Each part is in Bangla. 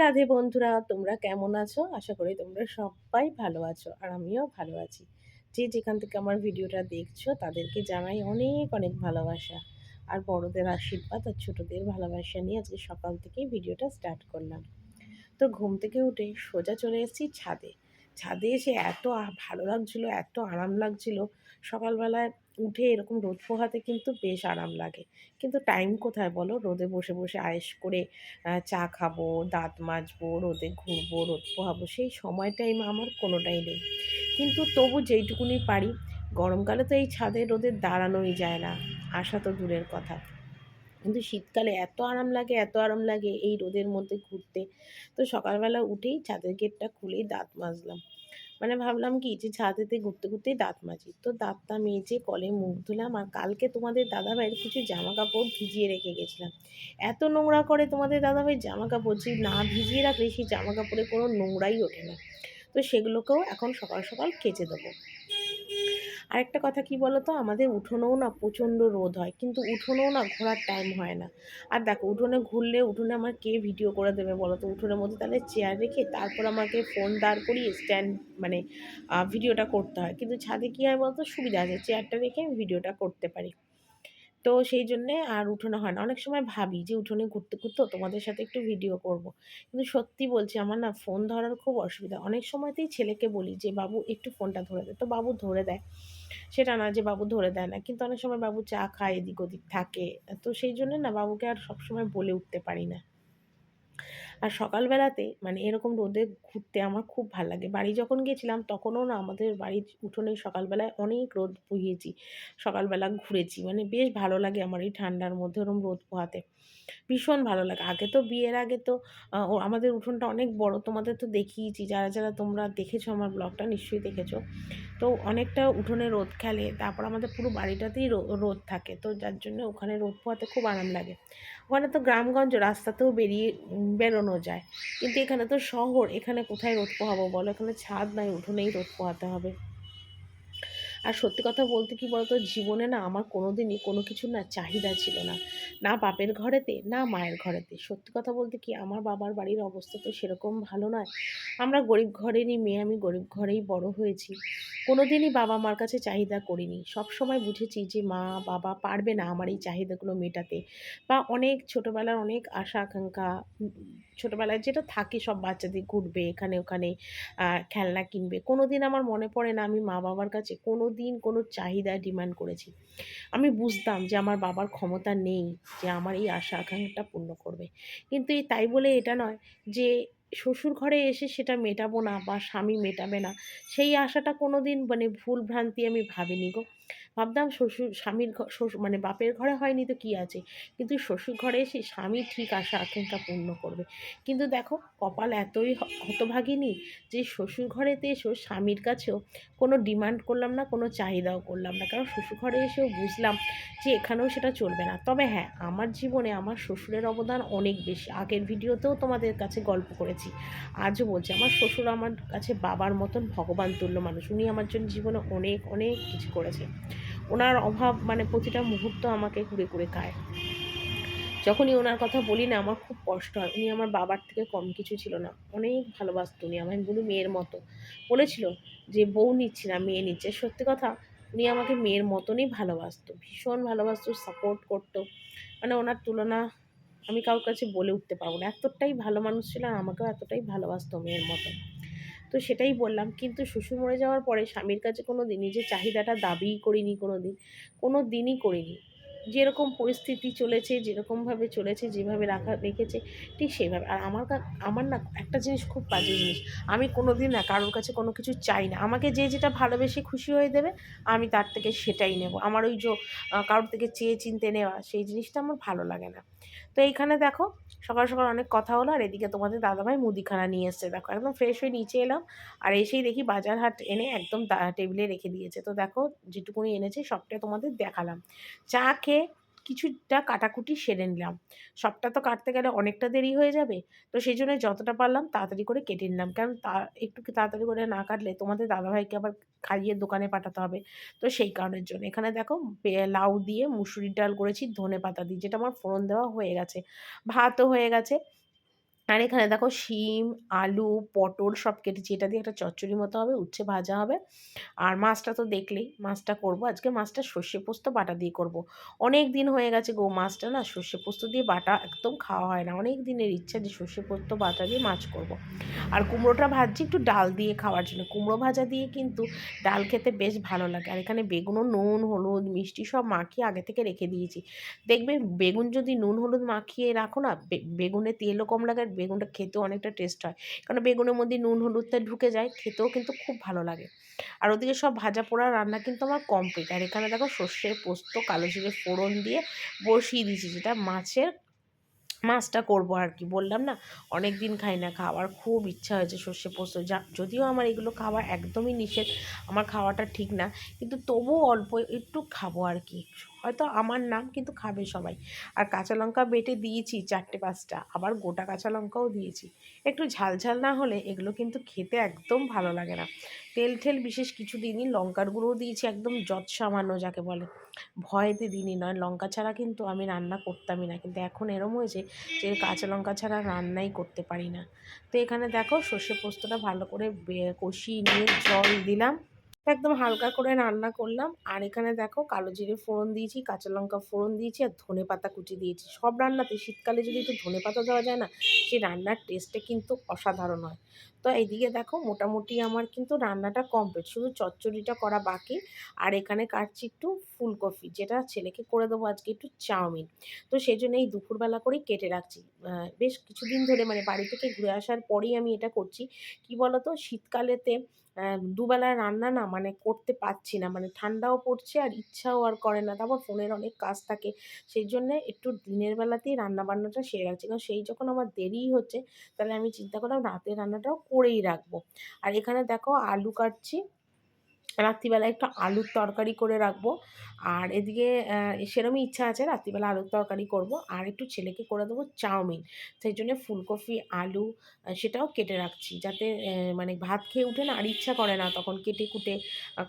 রাধে বন্ধুরা, তোমরা কেমন আছো? আশা করি তোমরা সবাই ভালো আছো আর আমিও ভালো আছি। যে যেখান থেকে আমার ভিডিওটা দেখছো তাদেরকে জানাই অনেক অনেক ভালোবাসা আর বড়দের আশীর্বাদ আর ছোটদের ভালোবাসা নিয়ে আজকে সকাল থেকেই ভিডিওটা স্টার্ট করলাম। তো ঘুম থেকে উঠে সোজা চলে এসেছি ছাদে। ছাদে এসে এত ভালো লাগছিলো, এত আরাম লাগছিলো। সকালবেলায় উঠে এরকম রোদ পোহাতে কিন্তু বেশ আরাম লাগে। কিন্তু টাইম কোথায় বলো? রোদে বসে বসে আয়েশ করে চা খাবো, দাঁত মাজবো, রোদে ঘুরবো, রোদ পোহাবো, সেই সময় টাইম আমার কোনোটাই নেই। কিন্তু তবু যেইটুকুনি পারি, গরমকালে তো এই ছাদে রোদে দাঁড়ানোই যায় না, আসা তো দূরের কথা। কিন্তু শীতকালে এত আরাম লাগে, এত আরাম লাগে এই রোদের মধ্যে ঘুরতে। তো সকালবেলা উঠেই ছাদের গেটটা খুলেই দাঁত মাজলাম। মানে ভাবলাম কি যে ছাদেতে ঘুরতে ঘুরতেই দাঁত মাজি। তো দাঁতটা মেজে কলে মুখ ধুলাম। আর কালকে তোমাদের দাদাভাইয়ের কিছু জামাকাপড় ভিজিয়ে রেখে গেছিলাম। এত নোংরা করে তোমাদের দাদাভাই জামাকাপড়, যে না ভিজিয়ে রাখলে সেই জামাকাপড়ে কোনো নোংরাই ওঠে না। তো সেগুলোকেও এখন সকাল সকাল কেচে দেবো। আরেকটা কথা কি বলো তো, আমাদের উঠোনেও না প্রচণ্ড রোদ হয়, কিন্তু উঠোনেও না ঘোরার টাইম হয় না। আর দেখো, উঠোনে ঘুরলে উঠোনে আমার কে ভিডিও করে দেবে বলো তো? উঠোনের মধ্যে তাহলে চেয়ার রেখে তারপর আমাকে ফোন দাঁড় করিয়ে স্ট্যান্ড মানে ভিডিওটা করতে হয়। কিন্তু ছাদে কী হয় বলতো, সুবিধা আছে, চেয়ারটা রেখে আমি ভিডিওটা করতে পারি। তো সেই জন্যে আর উঠোনে হয় না। অনেক সময় ভাবি যে উঠোনে ঘুরতে ঘুরতেও তোমাদের সাথে একটু ভিডিও করব। কিন্তু সত্যি বলছি, আমার না ফোন ধরার খুব অসুবিধা। অনেক সময়তেই ছেলেকে বলি যে, "বাবু একটু ফোনটা ধরে দে।" তো বাবু ধরে দেয়। সেটা না যে বাবু ধরে দেয় না। কিন্তু অনেক সময় বাবু চা খায়, এদিক ওদিক থাকে। তো সেই জন্যে না বাবুকে আর সবসময় বলে উঠতে পারি না। আর সকালবেলাতে মানে এরকম রোদে ঘুরতে আমার খুব ভাল লাগে। বাড়ি যখন গেছিলাম তখনও না আমাদের বাড়ির উঠোনে সকালবেলায় অনেক রোদ পুহিয়েছি। সকালবেলা ঘুরেছি। মানে বেশ ভালো লাগে আমার এই ঠান্ডার মধ্যে ওরম রোদ পোহাতে। ভীষণ ভালো লাগে। আগে তো বিয়ের আগে তো আমাদের উঠোনটা অনেক বড়। তোমাদের তো দেখিয়েছি। যারা তোমরা দেখেছো আমার ব্লগটা নিশ্চয়ই দেখেছো। তো অনেকটা উঠোনে রোদ খেলে। তারপর আমাদের পুরো বাড়িটাতেই রোদ থাকে। তো যার জন্য ওখানে রোদ পোহাতে খুব আরাম লাগে। ওখানে তো গ্রামগঞ্জ, রাস্তাতেও বেরোনো যায়। কিন্তু এখানে তো শহর, এখানে কোথায় রোদ পোহাবো বলো? এখানে ছাদ নাই, উঠোনেই রোদ পোহাতে হবে। আর সত্যি কথা বলতে কি বলতো, জীবনে না আমার কোনোদিনই কোনো কিছুর না চাহিদা ছিল না। না বাপের ঘরেতে, না মায়ের ঘরেতে। সত্যি কথা বলতে কি, আমার বাবার বাড়ির অবস্থা তো সেরকম ভালো নয়। আমরা গরিব ঘরেরই মেয়ে, আমি গরিব ঘরেই বড় হয়েছি। কোনোদিনই বাবা মার কাছে চাহিদা করিনি। সবসময় বুঝেছি যে মা বাবা পারবে না আমার এই চাহিদাগুলো মেটাতে। বা অনেক ছোটোবেলার অনেক আশা আকাঙ্ক্ষা, ছোটোবেলায় যেটা থাকে সব বাচ্চাদের, ঘুরবে এখানে ওখানে, খেলনা কিনবে। কোনোদিন আমার মনে পড়ে না আমি মা-বাবার কাছে কোনোদিন কোনো চাহিদা ডিমান্ড করেছি। আমি বুঝতাম যে আমার বাবার ক্ষমতা নেই যে আমার এই আশা আকাঙ্ক্ষাটা পূর্ণ করবে। কিন্তু তাই বলে এটা নয় যে শ্বশুর ঘরে এসে সেটা মেটাবো না বা স্বামী মেটাবে না। সেই আশাটা কোনোদিন মানে ভুল ভ্রান্তি আমি ভাবিনি গো। ভাবতাম স্বামীর মানে বাপের ঘরে হয়নি তো কি আছে? কিন্তু শ্বশুর ঘরে এসে স্বামী ঠিক আশা আকাঙ্ক্ষা পূর্ণ করবে। কিন্তু দেখো, কপাল এতই হতভাগিনী যে শ্বশুর ঘরেতে এসেও স্বামীর কাছেও কোনো ডিমান্ড করলাম না, কোনো চাহিদাও করলাম না। কারণ শ্বশুর ঘরে এসেও বুঝলাম যে এখানেও সেটা চলবে না। তবে হ্যাঁ, আমার জীবনে আমার শ্বশুরের অবদান অনেক বেশি। আগের ভিডিওতেও তোমাদের কাছে গল্প করেছি। আজও বলছি, আমার শ্বশুর আমার কাছে বাবার মতন ভগবান তুল্য মানুষ। উনি আমার জন্য জীবনে অনেক, অনেক কিছু করেছে। উনার অভাব মানে প্রতিটা মুহূর্ত আমাকে কুরে, কুরে খায়। যখনই ওনার কথা বলি না আমার খুব কষ্ট হয়। উনি আমার বাবার থেকে কম কিছু ছিল না। অনেক ভালোবাসত উনি আমায়, বলি মেয়ের মতো। বলেছিল যে বউ নিচ্ছি না, মেয়ে নিচ্ছে। সত্যি কথা, উনি আমাকে মেয়ের মতনই ভালোবাসত। ভীষণ ভালোবাসত, সাপোর্ট করত। মানে ওনার তুলনা আমি কারোর কাছে বলে উঠতে পারব না। এতটাই ভালো মানুষ ছিল আর আমাকেও এতটাই ভালোবাসত মেয়ের মতো। তো সেটাই বললাম। কিন্তু শ্বশুর মরে যাওয়ার পরে স্বামীর কাছে কোনোদিন নিজের চাহিদাটা দাবিই করিনি কোনোদিন। কোনো দিনই করিনি। যেরকম পরিস্থিতি চলেছে, যেরকমভাবে চলেছে, যেভাবে রেখেছে ঠিক সেইভাবে। আর আমার না একটা জিনিস খুব বাজে জিনিস। আমি কোনোদিন না কারোর কাছে কোনো কিছু চাই না। আমাকে যে যেটা ভালোবেসে খুশি হয়ে দেবে, আমি তার থেকে সেটাই নেব। আমার ওই কারোর থেকে চেয়ে চিন্তে নেওয়া, সেই জিনিসটা আমার ভালো লাগে না। তো এইখানে দেখো, সকাল সকাল অনেক কথা হলো আর এদিকে তোমাদের দাদাভাই মুদিখানা নিয়ে এসছে। দেখো, একদম ফ্রেশ হয়ে নিচে এলাম আর এসেই দেখি বাজার হাট এনে একদম টেবিলে রেখে দিয়েছে। তো দেখো, যেটুকুনি এনেছে সবটাই তোমাদের দেখালাম। চা খেয়ে কিছুটা কাটাকুটি সেরে নিলাম। সবটা তো কাটতে গেলে অনেকটা দেরি হয়ে যাবে। তো সেই জন্য যতটা পারলাম তাড়াতাড়ি করে কেটে নিলাম। কারণ একটু তাড়াতাড়ি করে না কাটলে তোমাদের দাদাভাইকে আবার খাইয়ে দোকানে পাঠাতে হবে। তো সেই কারণের জন্য। এখানে দেখো, লাউ দিয়ে মুসুরির ডাল করেছি ধনেপাতা দিয়ে, যেটা আমার ফোড়ন দেওয়া হয়ে গেছে। ভাতও হয়ে গেছে। আর এখানে দেখো শিম, আলু, পটল সব কেটেছি। এটা দিয়ে একটা চচ্চড়ি মতো হবে, উচ্ছে ভাজা হবে। আর মাছটা তো দেখলেই, মাছটা করব। আজকে মাছটা সর্ষে পোস্ত বাটা দিয়ে করব। অনেক দিন হয়ে গেছে গো, মাছটা না সর্ষে পোস্ত দিয়ে বাটা একদম খাওয়া হয় না। অনেক দিনের ইচ্ছা যে সর্ষে পোস্ত বাটা দিয়ে মাছ করব। আর কুমড়োটা ভাজছি একটু ডাল দিয়ে খাওয়ার জন্য। কুমড়ো ভাজা দিয়ে কিন্তু ডাল খেতে বেশ ভালো লাগে। আর এখানে বেগুনও নুন, হলুদ, মিষ্টি সব মাখিয়ে আগে থেকে রেখে দিয়েছি। দেখবে বেগুন যদি নুন হলুদ মাখিয়ে রাখো না, বেগুনে তেলও কম লাগে আর বেগুনটা খেতেও অনেকটা টেস্ট হয়। কারণ বেগুনের মধ্যে নুন হলুদটা ঢুকে যায়, খেতেও কিন্তু খুব ভালো লাগে। আর ওদিকে সব ভাজা পোড়া রান্না কিন্তু আমার কমপ্লিট। আর এখানে দেখো সর্ষে পোস্ত কালো জিরে ফোড়ন দিয়ে বসিয়ে দিয়েছি, যেটা মাছটা করব আর কি। বললাম না অনেক দিন খাই না, খাওয়ার খুব ইচ্ছা হয়েছে সর্ষে পোস্ত। যদিও আমার এগুলো খাওয়া একদমই নিষেধ, আমার খাওয়াটা ঠিক না, কিন্তু তবুও অল্প একটু খাবো আর কি। হয়তো আমার নাম, কিন্তু খাবে সবাই। আর কাঁচা লঙ্কা বেটে দিয়েছি 4-5টা, আবার গোটা কাঁচা লঙ্কাও দিয়েছি। একটু ঝাল ঝাল না হলে এগুলো কিন্তু খেতে একদম ভালো লাগে না। তেল ঠেল বিশেষ কিছু দিনই, লঙ্কার গুঁড়োও দিয়েছি একদম যৎ সামান্য, যাকে বলে। ভয়েতে দিনই নয়, লঙ্কা ছাড়া কিন্তু আমি রান্না করতামই না, কিন্তু এখন এরম হয়েছে যে কাঁচা লঙ্কা ছাড়া রান্নাই করতে পারি না। তো এখানে দেখো সর্ষে পোস্তটা ভালো করে কষিয়ে নিয়ে জল দিলাম, একদম হালকা করে রান্না করলাম। আর এখানে দেখো কালো জিরে ফোড়ন দিয়েছি, কাঁচা লঙ্কা ফোড়ন দিয়েছি, আর ধনে পাতা কুচি দিয়েছি। সব রান্নাতে শীতকালে যদি একটু ধনে পাতা দেওয়া যায় না, সেই রান্নার টেস্টে কিন্তু অসাধারণ হয়। তো এইদিকে দেখো মোটামুটি আমার কিন্তু রান্নাটা কমপ্লিট, শুধু চচ্চড়িটা করা বাকি। আর এখানে কাটছি একটু ফুলকপি, যেটা ছেলেকে করে দেবো আজকে একটু চাউমিন। তো সেই জন্য এই দুপুরবেলা করেই কেটে রাখছি। বেশ কিছুদিন ধরে, মানে বাড়ি থেকে ঘুরে আসার পরেই আমি এটা করছি। কি বলতো, শীতকালেতে দুবেলার রান্না না মানে করতে পারছি না, মানে ঠান্ডাও পড়ছে আর ইচ্ছাও আর করে না, তারপর ফোনের অনেক কাজ থাকে। সেই জন্যে একটু দিনের বেলাতেই রান্না বান্নাটা সেরে রাখছি, কারণ সেই যখন আমার দেরিই হচ্ছে, তাহলে আমি চিন্তা করলাম রাতের রান্নাটাও করেই রাখবো। আর এখানে দেখো আলু কাটছি, রাত্রিবেলা একটু আলুর তরকারি করে রাখবো। আর এদিকে সেরমই ইচ্ছা আছে, রাত্রিবেলা আলুর তরকারি করব। আর একটু ছেলেকে করে দেবো চাউমিন। সেই জন্য ফুলকপি আলু সেটাও কেটে রাখছি, যাতে মানে ভাত খেয়ে উঠে না আর ইচ্ছা করে না তখন কেটে কুটে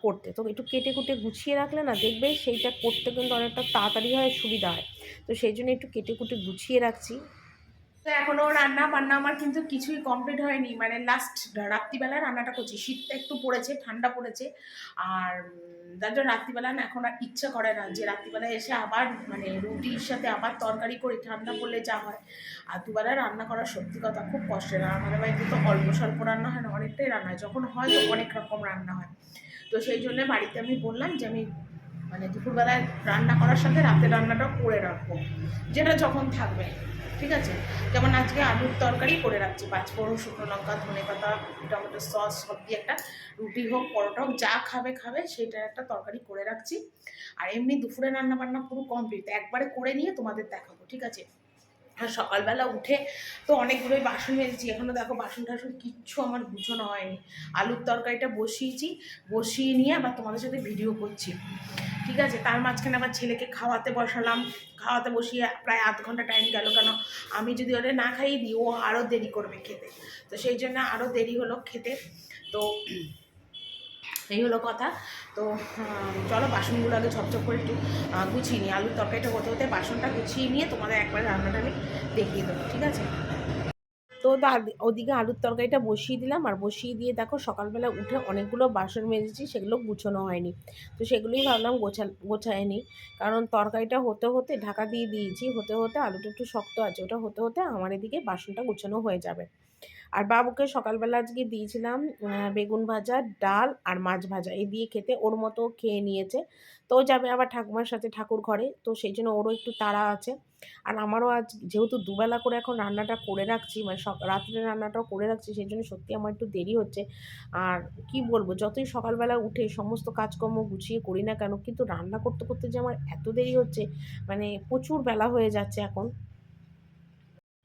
করতে। তো একটু কেটে কুটে গুছিয়ে রাখলে না, দেখবে সেইটা করতে কিন্তু অনেকটা তাড়াতাড়ি হয়, সুবিধা হয়। তো সেই জন্য একটু কেটে কুটে গুছিয়ে রাখছি। তো এখনো রান্না বান্না আমার কিন্তু কিছুই কমপ্লিট হয়নি, মানে লাস্ট রাত্রিবেলা রান্নাটা করছি। শীতটা একটু পড়েছে, ঠান্ডা পড়েছে। আর যার জন্য রাত্রিবেলা না এখন আর ইচ্ছা করে না যে রাত্রিবেলা এসে আবার মানে রুটির সাথে আবার তরকারি করি, ঠান্ডা পড়লে যা হয়। আর দুবেলা রান্না করা সত্যি কথা খুব কষ্টের। আর আমাদের বাড়িতে তো অল্প স্বল্প রান্না হয় না, অনেকটাই রান্না হয়। যখন হয় তো অনেক রকম রান্না হয়। তো সেই জন্য বাড়িতে আমি বললাম যে আমি মানে দুপুরবেলায় রান্না করার সাথে রাতের রান্নাটাও করে রাখবো, যেটা যখন থাকবে। ঠিক আছে, যেমন আজকে আলুর তরকারি করে রাখছি, পাঁচফোড়ন, শুকনো লঙ্কা, ধনে পাতা, টমেটো সস সব দিয়ে একটা রুটি হোক পরোটা হোক যা খাবে খাবে সেটার একটা তরকারি করে রাখছি। আর এমনি দুপুরে রান্না বান্না পুরো কমপ্লিট, একবারে করে নিয়ে তোমাদের দেখাবো, ঠিক আছে। আর সকালবেলা উঠে তো অনেকগুলোই বাসন মেজেছি, এখনও দেখো বাসন টাসন কিচ্ছু আমার গুছানো হয়নি। আলুর তরকারিটা বসিয়েছি, বসিয়ে নিয়ে আবার তোমাদের সাথে ভিডিও করছি, ঠিক আছে। তার মাঝখানে আবার ছেলেকে খাওয়াতে বসালাম, খাওয়াতে বসিয়ে প্রায় আধ ঘন্টা টাইম গেল, কেন আমি যদি ওটা না খাইয়ে দিই ও আরও দেরি করবে খেতে। তো সেই জন্য আরও দেরি হলো খেতে। তো এই হলো কথা। তো চলো বাসনগুলো আগে ঝপঝপ করে একটু গুছিয়ে নিই। আলুর তরকারিটা হতে হতে বাসনটা গুছিয়ে নিয়ে তোমাদের একবার রান্নাটা আমি দেখিয়ে দেবো, ঠিক আছে। তো ওদিকে আলুর তরকারিটা বসিয়ে দিলাম, আর বসিয়ে দিয়ে দেখো সকালবেলা উঠে অনেকগুলো বাসন মেজেছি, সেগুলো গুছোনো হয়নি। তো সেগুলোই ভাবলাম গোছায় নিই। কারণ তরকারিটা হতে হতে ঢাকা দিয়ে দিয়েছি, হতে হতে আলুটা একটু শক্ত আছে, ওটা হতে হতে আমার এদিকে বাসনটা গুছানো হয়ে যাবে। আর বাবুকে সকালবেলা আজকে দিয়েছিলাম বেগুন ভাজা, ডাল আর মাছ ভাজা, এই দিয়ে খেতে, ওর মতো খেয়ে নিয়েছে। তো ও যাবে আবার ঠাকুমার সাথে ঠাকুর ঘরে, তো সেই জন্য ওরও একটু তাড়া আছে। আর আমারও আজ যেহেতু দুবেলা করে এখন রান্নাটা করে রাখছি, মানে রাত্রে রান্নাটাও করে রাখছি, সেই জন্য সত্যি আমার একটু দেরি হচ্ছে। আর কি বলবো, যতই সকালবেলা উঠে সমস্ত কাজকর্ম গুছিয়ে করি না কেন, কিন্তু রান্না করতে করতে যে আমার এত দেরি হচ্ছে, মানে প্রচুর বেলা হয়ে যাচ্ছে এখন।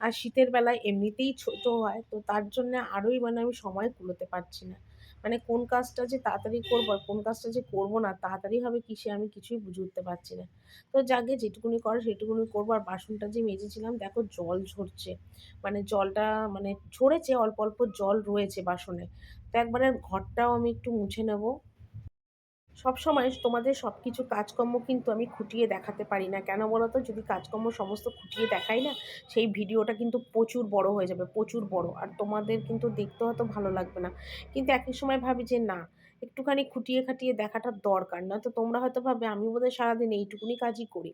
আর শীতের বেলায় এমনিতেই ছোট হয়, তো তার জন্য আরোই মানে আমি সময় কুলোতে পারছি না। মানে কোন কাজটা যে তাড়াতাড়ি করবো আর কোন কাজটা যে করবো না তাড়াতাড়ি হবে কিসে, আমি কিছুই বুঝে উঠতে পারছি না। তো যাকে যেটুকুনি করে সেটুকুনি করবো। আর বাসনটা যে মেজেছিলাম দেখো জল ঝরছে, মানে জলটা মানে ঝরেছে, অল্প অল্প জল রয়েছে বাসনে। তো একবারে ঘরটাও আমি একটু মুছে নেব। সবসময় তোমাদের সব কিছু কাজকর্ম কিন্তু আমি খুঁটিয়ে দেখাতে পারি না। কেন বলো তো? যদি কাজকর্ম সমস্ত খুঁটিয়ে দেখাই না, সেই ভিডিওটা কিন্তু প্রচুর বড় হয়ে যাবে, প্রচুর বড়। আর তোমাদের কিন্তু দেখতে হয়তো ভালো লাগবে না। কিন্তু একই সময় ভাবি যে না, একটুখানি খুঁটিয়ে খাটিয়ে দেখাটা দরকার। না তো তোমরা হয়তো ভাববে আমি বোধহয় সারাদিন এইটুকুনি কাজই করি।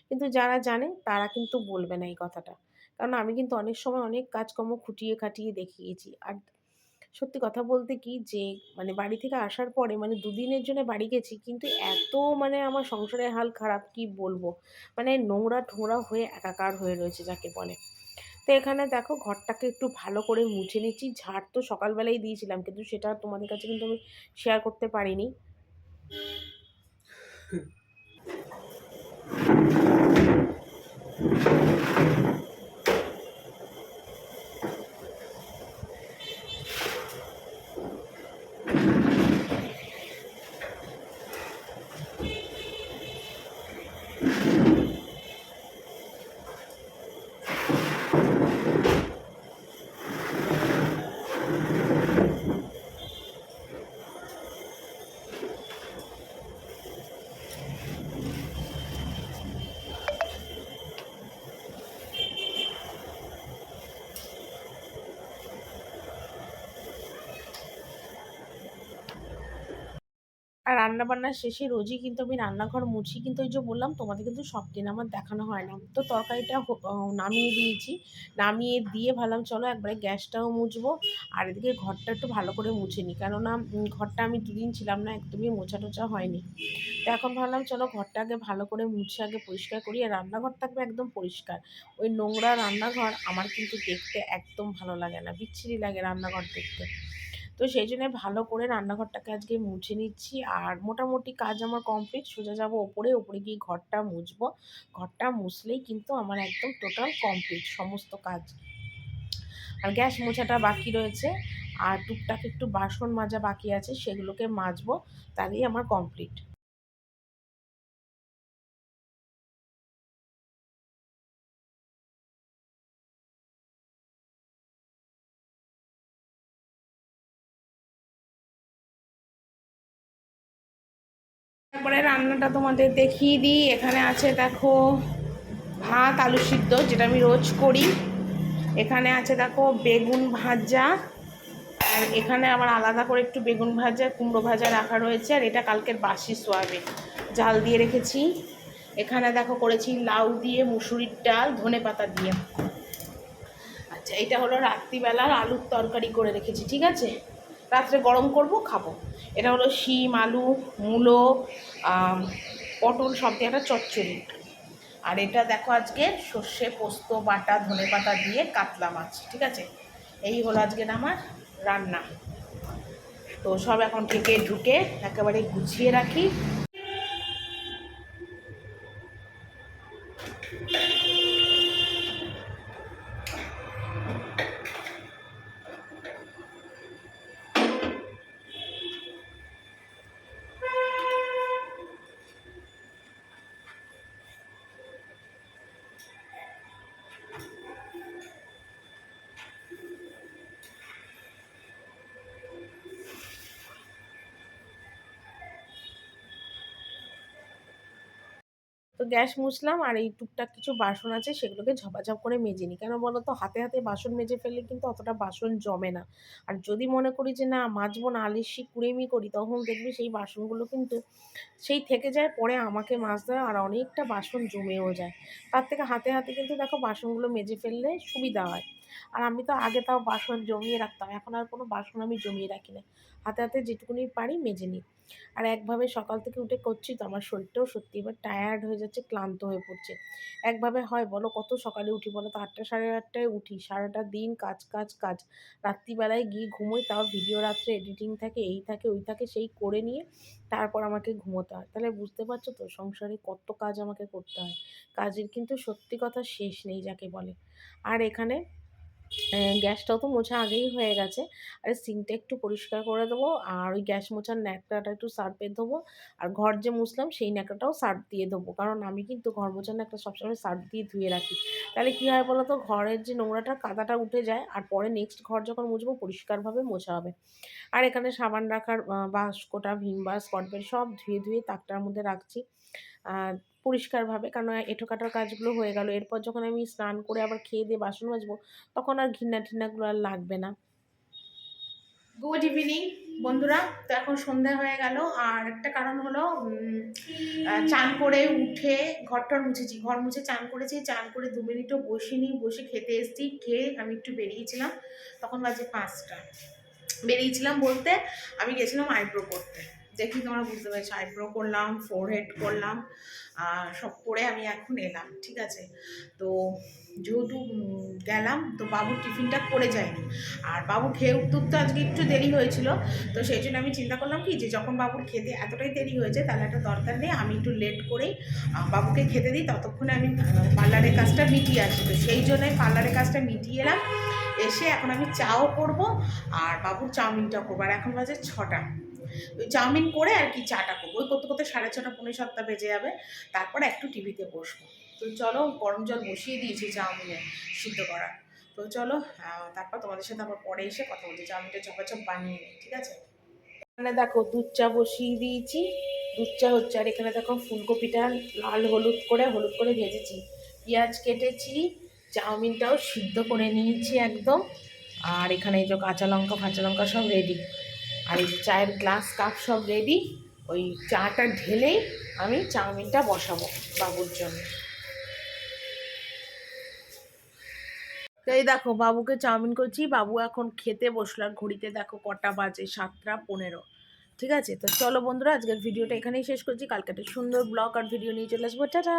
কিন্তু যারা জানে তারা কিন্তু বলবে না এই কথাটা। কারণ আমি কিন্তু অনেক সময় অনেক কাজকর্ম খুঁটিয়ে খাটিয়ে দেখিয়েছি। আর সত্যি কথা বলতে কি যে মানে বাড়ি থেকে আসার পরে মানে দুদিনের জন্য বাড়ি গেছি, কিন্তু এত মানে আমার সংসারের হাল খারাপ কি বলবো। মানে নোংরা ঠোংরা হয়ে একাকার হয়ে রয়েছে যাকে বলে। তো এখানে দেখো ঘরটাকে একটু ভালো করে মুছে নিচ্ছি। ঝাড় তো সকালবেলাই দিয়েছিলাম, কিন্তু সেটা তোমাদের কাছে কিন্তু আমি শেয়ার করতে পারিনি। আর রান্নাবান্নার শেষে রোজই কিন্তু আমি রান্নাঘর মুছি, কিন্তু ওই যে বললাম তোমাদের কিন্তু সব দিন আমার দেখানো হয় না। তো তরকারিটা নামিয়ে দিয়েছি। নামিয়ে দিয়ে ভাবলাম চলো একবারে গ্যাসটাও মুছবো, আর এদিকে ঘরটা একটু ভালো করে মুছে নিই। কেননা ঘরটা আমি দুদিন ছিলাম না, একদমই মোছা টোছা হয়নি। তো এখন ভাবলাম চলো ঘরটা আগে ভালো করে মুছে আগে পরিষ্কার করি। আর রান্নাঘর থাকবে একদম পরিষ্কার। ওই নোংরা রান্নাঘর আমার কিন্তু দেখতে একদম ভালো লাগে না, বিচ্ছিরি লাগে রান্নাঘর দেখতে। তো সেই জন্য ভালো করে রান্নাঘরটাকে আজকে মুছে নিচ্ছি। আর মোটামুটি কাজ আমার কমপ্লিট। সোজা যাবো ওপরে, ওপরে গিয়ে ঘরটা মুছবো। ঘরটা মুছলেই কিন্তু আমার একদম টোটাল কমপ্লিট সমস্ত কাজ। আর গ্যাস মোছাটা বাকি রয়েছে, আর টুকটাক একটু বাসন মাজা বাকি আছে, সেগুলোকে মাজবো, তাহলেই আমার কমপ্লিট। তারপরে রান্নাটা তোমাদের দেখিয়ে দিই। এখানে আছে দেখো ভাত আলু সিদ্ধ, যেটা আমি রোজ করি। এখানে আছে দেখো বেগুন ভাজা। আর এখানে আমার আলাদা করে একটু বেগুন ভাজা কুমড়ো ভাজা রাখা রয়েছে। আর এটা কালকের বাসি সোয়াবিন জাল দিয়ে রেখেছি। এখানে দেখো করেছি লাউ দিয়ে মুসুরির ডাল ধনেপাতা দিয়ে। আচ্ছা, এটা হলো রাত্রিবেলার আলুর তরকারি করে রেখেছি, ঠিক আছে? রাত্রে গরম করব খাবো। এটা হলো শিম আলু মূলো পটল সব দিয়ে একটা চচ্চড়ি। আর এটা দেখো আজকে সর্ষে পোস্ত বাটা ধনেপাতা দিয়ে কাতলা মাছ, ঠিক আছে? এই হলো আজকের আমার রান্না। তো সব এখন ঢেকে ঢুকে একেবারে গুছিয়ে রাখি। তো গ্যাস মুছলাম, আর এই টুকটাক কিছু বাসন আছে সেগুলোকে ঝপাঝপ করে মেজে নিই। কেন বলো তো? হাতে হাতে বাসন মেজে ফেললে কিন্তু অতটা বাসন জমে না। আর যদি মনে করি যে না মাজবো না, আলিস্যি কুড়েমি করি, তখন দেখবি সেই বাসনগুলো কিন্তু সেই থেকে যায়, পরে আমাকে মাজতে হয়, আর অনেকটা বাসন জমেও যায়। তার থেকে হাতে হাতে কিন্তু দেখো বাসনগুলো মেজে ফেললে সুবিধা হয়। আর আমি তো আগে তাও বাসন জমিয়ে রাখতাম, এখন আর কোনো বাসন আমি জমিয়ে রাখি না। হাতে হাতে যেটুকুনি পারি মেজে নিই। আর একভাবে সকাল থেকে উঠে করছি তো আমার শরীরটাও সত্যি এবার টায়ার্ড হয়ে যাচ্ছে, ক্লান্ত হয়ে পড়ছে। একভাবে হয় বলো? কত সকালে উঠি বলো তো? 8টা সাড়ে 8টায় উঠি, সারাটা দিন কাজ কাজ কাজ। রাত্রিবেলায় গিয়ে ঘুমোই, তাও ভিডিও রাত্রে এডিটিং থাকে, এই থাকে ওই থাকে, সেই করে নিয়ে তারপর আমাকে ঘুমোতে হয়। তাহলে বুঝতে পারছো তো সংসারে কত কাজ আমাকে করতে হয়। কাজের কিন্তু সত্যি কথা শেষ নেই যাকে বলে। আর এখানে গ্যাসটাও তো মোছা আগেই হয়ে গেছে। আর সিঙ্কটা একটু পরিষ্কার করে দেবো। আর ওই গ্যাস মোছার ন্যাকড়াটা একটু সার্ফে দেবো। আর ঘর যে মুছলাম সেই ন্যাকড়াটাও সার্ফ দিয়ে দেবো। কারণ আমি কিন্তু ঘর মোছার ন্যাকড়া সবসময় সার্ফ দিয়ে ধুয়ে রাখি। তাহলে কী হয় বলো তো, ঘরের যে নোংরাটা কাদাটা উঠে যায় আর পরে নেক্সট ঘর যখন মুছবো পরিষ্কারভাবে মোছা হবে। আর এখানে সাবান রাখার বাস্কটা, ভিম বার, স্কচব্রাইট সব ধুয়ে ধুয়ে তাকটার মধ্যে রাখছি পরিষ্কারভাবে। কারণ এঁঠোকাটার কাজগুলো হয়ে গেল। এরপর যখন আমি স্নান করে আবার খেয়ে দিয়ে বাসন মাজবো তখন আর ঘিন্না টিন্নাগুলো আর লাগবে না। গুড ইভিনিং বন্ধুরা। তো এখন সন্ধ্যা হয়ে গেল। আর একটা কারণ হলো চান করে উঠে ঘরটর মুছেছি, ঘর মুছে চান করেছি, চান করে 2 মিনিটও বসিনি, বসে খেতে এসেছি। খেয়ে আমি একটু বেরিয়েছিলাম, তখন বাজে 5টা। বেরিয়েছিলাম বলতে আমি গেছিলাম আইব্রো করতে। দেখি তোমরা বুঝতে পেরেছো, আইব্রো করলাম, ফোরহেড করলাম, সব করে আমি এখন এলাম, ঠিক আছে। তো যেহেতু গেলাম, তো বাবুর টিফিনটা করে যায়নি। আর বাবু খেয়ে উঠতে উঠতে আজকে একটু দেরি হয়েছিল। তো সেই জন্য আমি চিন্তা করলাম কি, যে যখন বাবুর খেতে এতটাই দেরি হয়েছে তাহলে একটা দরকার নেই, আমি একটু লেট করেই বাবুকে খেতে দিই, ততক্ষণে আমি পার্লারের কাজটা মিটিয়ে আসি। তো সেই জন্যই পার্লারের কাজটা মিটিয়ে এলাম। এসে এখন আমি চাও করব আর বাবুর চাউমিনটাও করবো। আর এখন বাজে 6টা। ওই চাউমিন করে আর কি চাটা করবো, ওই করতে করতে 6:30 7:45 বেজে যাবে। তারপর একটু টিভিতে বসবো। তো চলো, গরম জল বসিয়ে দিয়েছি চাউমিনে সিদ্ধ করার। তো চলো, তারপর তোমাদের সাথে আবার পরে এসে কথা বলছি। চাউমিনটা চপাচপ বানিয়ে নিই, ঠিক আছে। এখানে দেখো দুধ চা বসিয়ে দিয়েছি, দুধ চা হচ্ছে। আর এখানে দেখো ফুলকপিটা লাল হলুদ করে ভেজেছি, পেঁয়াজ কেটেছি, চাউমিনটাও সিদ্ধ করে নিয়েছি একদম। আর এখানে এই যে কাঁচা লঙ্কা সব রেডি। আর এই চায়ের গ্লাস কাপ সব রেডি। ওই চাটা ঢেলেই আমি চাউমিনটা বসাবো বাবুর জন্য। তো এই দেখো বাবুকে চাউমিন করছি, বাবু এখন খেতে বসলো। আর ঘড়িতে দেখো কটা বাজে, 7টা 15। ঠিক আছে, তো চলো বন্ধুরা, আজকের ভিডিওটা এখানেই শেষ করছি। কালকে একটা সুন্দর ব্লগ আর ভিডিও নিয়ে চলে আসবো। টাটা।